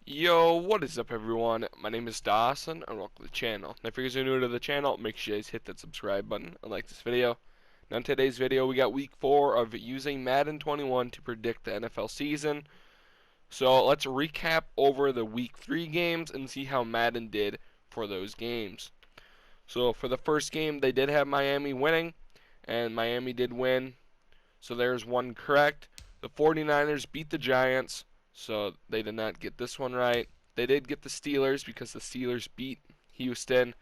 Yo, what is up everyone? My name is Dawson and welcome to the channel. Now if you guys are new to the channel, make sure you guys hit that subscribe button and like this video. Now in today's video we got week 4 of using Madden 21 to predict the NFL season. So let's recap over the week 3 games and see how Madden did for those games. So for the first game they did have Miami winning, and Miami did win. So there's one correct. The 49ers beat the Giants. So they did not get this one right. They did get the Steelers because the Steelers beat Houston.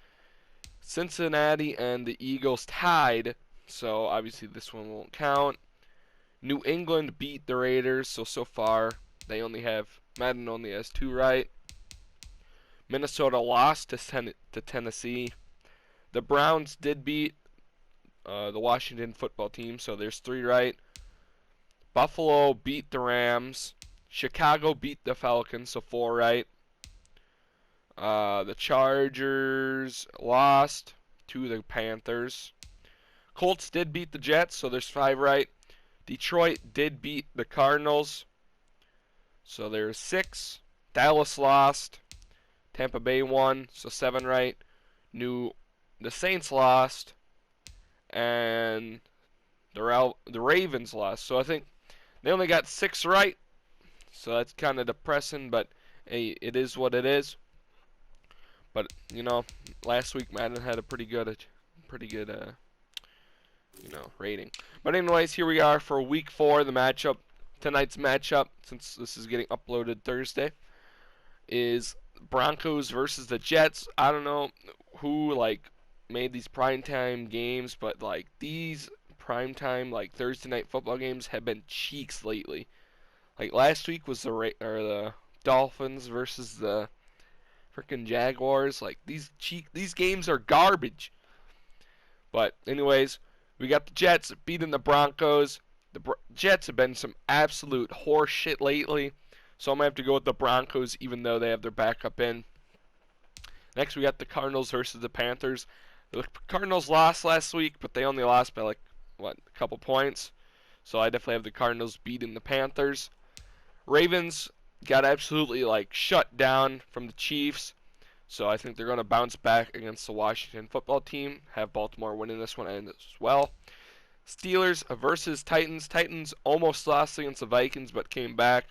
Cincinnati and the Eagles tied, so obviously this one won't count. New England beat the Raiders, so far they only have, Madden only has 2 right. Minnesota lost to Tennessee. The Browns did beat the Washington football team, so there's 3 right. Buffalo beat the Rams. Chicago beat the Falcons, so 4 right. The Chargers lost to the Panthers. Colts did beat the Jets, so there's 5 right. Detroit did beat the Cardinals, so there's 6. Dallas lost. Tampa Bay won, so 7 right. The Saints lost, and the Ravens lost. So I think they only got 6 right. So that's kind of depressing, but hey, it is what it is. But you know, last week Madden had a pretty good rating. But anyways, here we are for week 4. The matchup, tonight's matchup, since this is getting uploaded Thursday, is Broncos versus the Jets. I don't know who made these primetime games, but these primetime Thursday night football games have been cheeks lately. Last week was the Dolphins versus the freaking Jaguars. These games are garbage. But anyways, we got the Jets beating the Broncos. The Jets have been some absolute horse shit lately, so I'm gonna have to go with the Broncos, even though they have their backup in. Next, we got the Cardinals versus the Panthers. The Cardinals lost last week, but they only lost by a couple points. So I definitely have the Cardinals beating the Panthers. Ravens got absolutely shut down from the Chiefs, so I think they're going to bounce back against the Washington football team, have Baltimore winning this one as well. Steelers versus Titans. Titans almost lost against the Vikings but came back,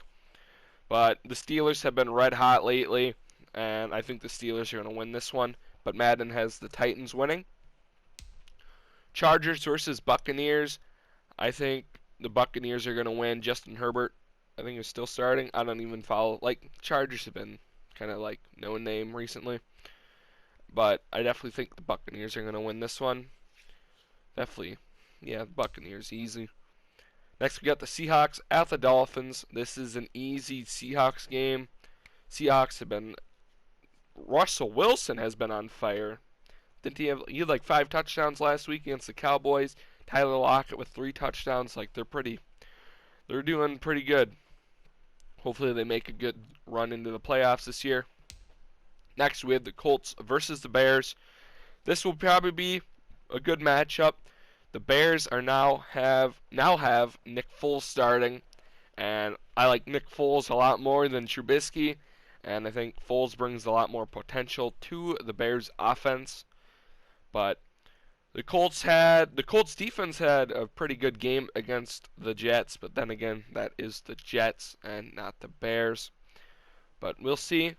but the Steelers have been red hot lately, and I think the Steelers are going to win this one, but Madden has the Titans winning. Chargers versus Buccaneers. I think the Buccaneers are going to win. Justin Herbert, I think, is still starting. I don't even follow. Chargers have been kind of no name recently. But I definitely think the Buccaneers are going to win this one. Definitely. Yeah, the Buccaneers, easy. Next, we got the Seahawks at the Dolphins. This is an easy Seahawks game. Seahawks have been... Russell Wilson has been on fire. Didn't he have... He had 5 touchdowns last week against the Cowboys. Tyler Lockett with 3 touchdowns. They're doing pretty good. Hopefully they make a good run into the playoffs this year. Next, we have the Colts versus the Bears. This will probably be a good matchup. The Bears are now have Nick Foles starting, and I like Nick Foles a lot more than Trubisky, and I think Foles brings a lot more potential to the Bears offense. But the Colts defense had a pretty good game against the Jets, but then again, that is the Jets and not the Bears. But we'll see.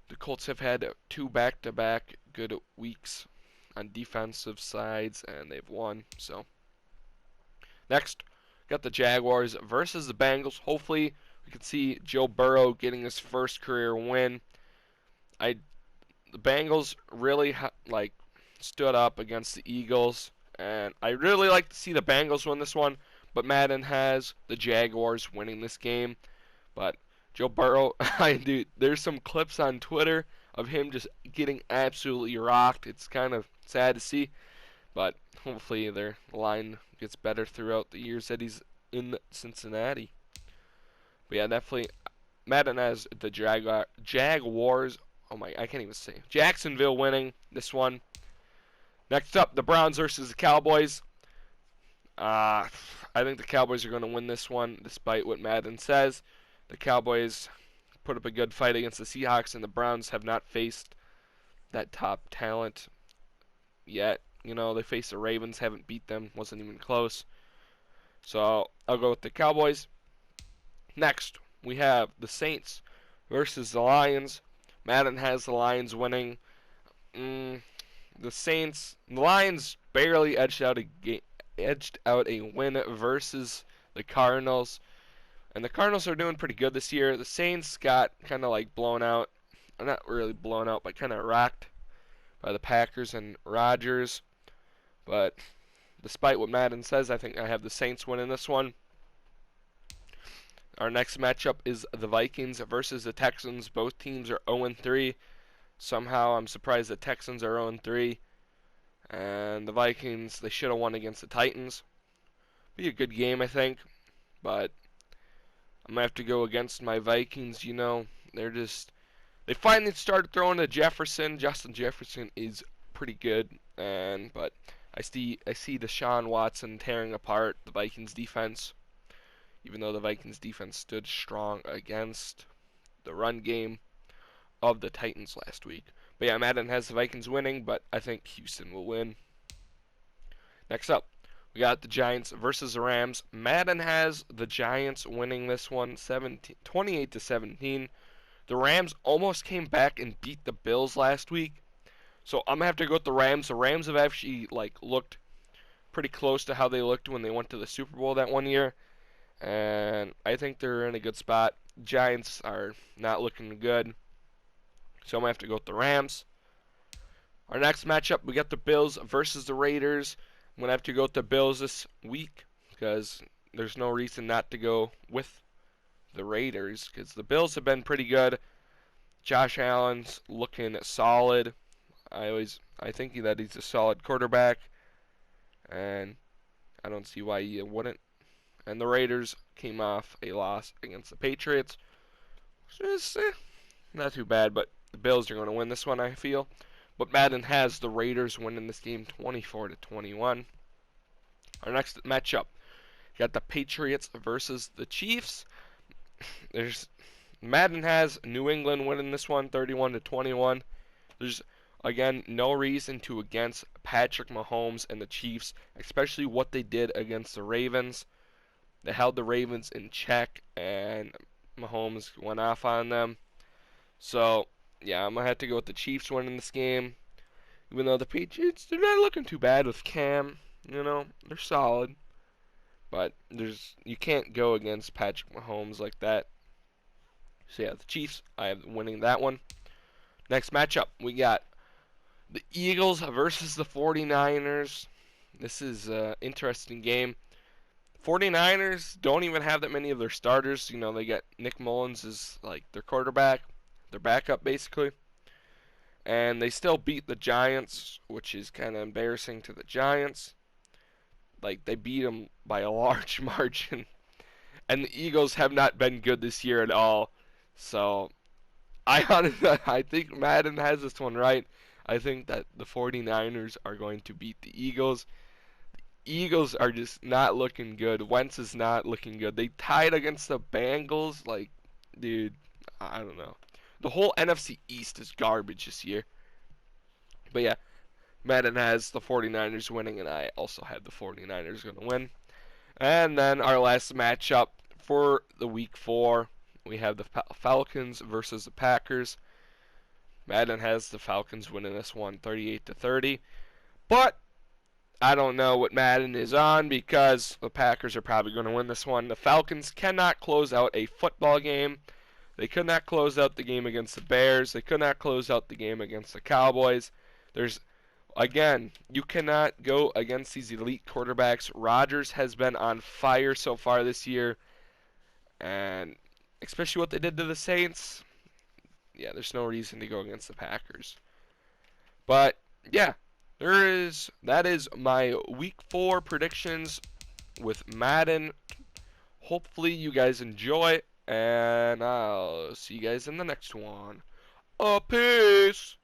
The Colts have had 2 back-to-back good weeks on defensive sides, and they've won. So next, got the Jaguars versus the Bengals. Hopefully, we can see Joe Burrow getting his first career win. The Bengals really stood up against the Eagles, and I really like to see the Bengals win this one, but Madden has the Jaguars winning this game. But Joe Burrow, there's some clips on Twitter of him just getting absolutely rocked. It's kind of sad to see, but hopefully their line gets better throughout the years that he's in Cincinnati. But yeah, definitely Madden has the Jaguars. Oh my, I can't even say. Jacksonville winning this one. Next up, the Browns versus the Cowboys. I think the Cowboys are going to win this one, despite what Madden says. The Cowboys put up a good fight against the Seahawks, and the Browns have not faced that top talent yet. You know, they faced the Ravens, haven't beat them, wasn't even close. So I'll go with the Cowboys. Next, we have the Saints versus the Lions. Madden has the Lions winning. The Lions barely edged out a win versus the Cardinals. And the Cardinals are doing pretty good this year. The Saints got kind of like blown out. Not really blown out, but kind of rocked by the Packers and Rodgers. But despite what Madden says, I think I have the Saints winning this one. Our next matchup is the Vikings versus the Texans. Both teams are 0-3. Somehow I'm surprised the Texans are 0-3. And the Vikings, they should have won against the Titans. Be a good game, I think. But I'm going to have to go against my Vikings. You know, they finally started throwing to Jefferson. Justin Jefferson is pretty good. But I see Deshaun Watson tearing apart the Vikings defense. Even though the Vikings defense stood strong against the run game of the Titans last week. But yeah, Madden has the Vikings winning, but I think Houston will win. Next up, we got the Giants versus the Rams. Madden has the Giants winning this one 28-17. The Rams almost came back and beat the Bills last week. So I'm going to have to go with the Rams. The Rams have actually looked pretty close to how they looked when they went to the Super Bowl that one year. And I think they're in a good spot. Giants are not looking good. So I'm going to have to go with the Rams. Our next matchup, we got the Bills versus the Raiders. I'm going to have to go with the Bills this week because there's no reason not to go with the Raiders because the Bills have been pretty good. Josh Allen's looking solid. I think that he's a solid quarterback, and I don't see why he wouldn't. And the Raiders came off a loss against the Patriots. It's not too bad, but the Bills are going to win this one, I feel. But Madden has the Raiders winning this game 24-21. Our next matchup, got the Patriots versus the Chiefs. Madden has New England winning this one 31-21. There's again no reason to against Patrick Mahomes and the Chiefs, especially what they did against the Ravens. They held the Ravens in check, and Mahomes went off on them. So, yeah, I'm going to have to go with the Chiefs winning this game. Even though the Patriots, they're not looking too bad with Cam. You know, they're solid. But you can't go against Patrick Mahomes like that. So, yeah, the Chiefs, I have winning that one. Next matchup, we got the Eagles versus the 49ers. This is an interesting game. 49ers don't even have that many of their starters. You know, they got Nick Mullins as their quarterback, their backup basically. And they still beat the Giants, which is kind of embarrassing to the Giants. They beat them by a large margin. And the Eagles have not been good this year at all. So I think Madden has this one right. I think that the 49ers are going to beat the Eagles. Eagles are just not looking good. Wentz is not looking good. They tied against the Bengals. Dude, I don't know. The whole NFC East is garbage this year. But yeah, Madden has the 49ers winning, and I also have the 49ers going to win. And then our last matchup for the Week 4, we have the Falcons versus the Packers. Madden has the Falcons winning this one 38-30. But I don't know what Madden is on because the Packers are probably going to win this one. The Falcons cannot close out a football game. They could not close out the game against the Bears. They could not close out the game against the Cowboys. Again, you cannot go against these elite quarterbacks. Rodgers has been on fire so far this year. And especially what they did to the Saints. Yeah, there's no reason to go against the Packers. But, yeah. That is my Week 4 predictions with Madden. Hopefully you guys enjoy, and I'll see you guys in the next one. Peace!